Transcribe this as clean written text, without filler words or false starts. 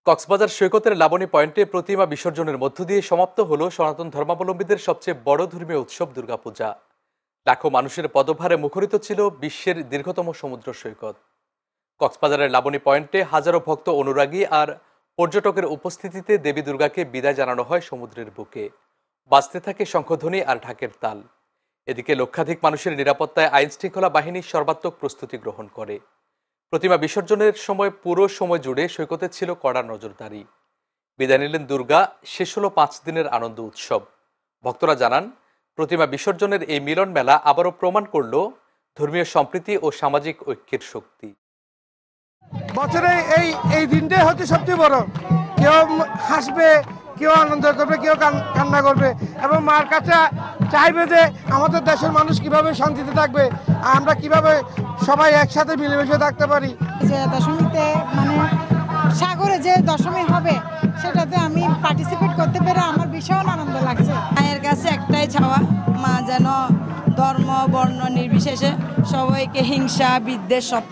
কক্সবাজার সৈকতের লাবণী পয়েন্টে প্রতিমা বিসর্জনের মধ্য দিয়ে সমাপ্ত হলো সনাতন ধর্মাবলম্বীদের সবচেয়ে বড় ধর্মীয় উৎসব দুর্গাপূজা। লাখো মানুষের পদভারে মুখরিত ছিল বিশ্বের দীর্ঘতম সমুদ্র সৈকত। কক্সবাজারের লাবণী পয়েন্টে হাজারো ভক্ত, অনুরাগী আর পর্যটকের উপস্থিতিতে দেবী দুর্গাকে বিদায় জানানো হয় সমুদ্রের বুকে। বাজতে থাকে শঙ্খধ্বনি আর ঢাকের তাল। এদিকে লক্ষাধিক মানুষের নিরাপত্তায় আইন শৃঙ্খলা বাহিনী সর্বাত্মক প্রস্তুতি গ্রহণ করে। প্রতিমা বিসর্জনের সময় পুরো সময় জুড়ে সৈকতে ছিল কড়া নজরদারি। বিদায় নিলেন দুর্গা, শেষ হলো 5 দিনের আনন্দ উৎসব। ভক্তরা জানান, প্রতিমা বিসর্জনের এই মিলন মেলা আবারও প্রমাণ করল ধর্মীয় সম্প্রীতি ও সামাজিক ঐক্যের শক্তি। বছরে এই দিনটাই হচ্ছে সবচেয়ে বড়। কেউ হাসবে, কেউ আনন্দ করবে, কেউ কান্না করবে এবং মার কাছে চাইবে যে আমাদের দেশের মানুষ কিভাবে শান্তিতে থাকবে, আমরা কিভাবে সবাই একসাথে মিলেমিশে থাকতে পারি। যে দশমীতে সাগরে যে দশমী হবে সেটাতে আমি পার্টিসিপেট করতে পেরে আমার ভীষণ আনন্দ লাগছে। মায়ের কাছে একটাই চাওয়া, মা যেন ধর্ম বর্ণ নির্বিশেষে সবাইকে হিংসা বিদ্বেষ সব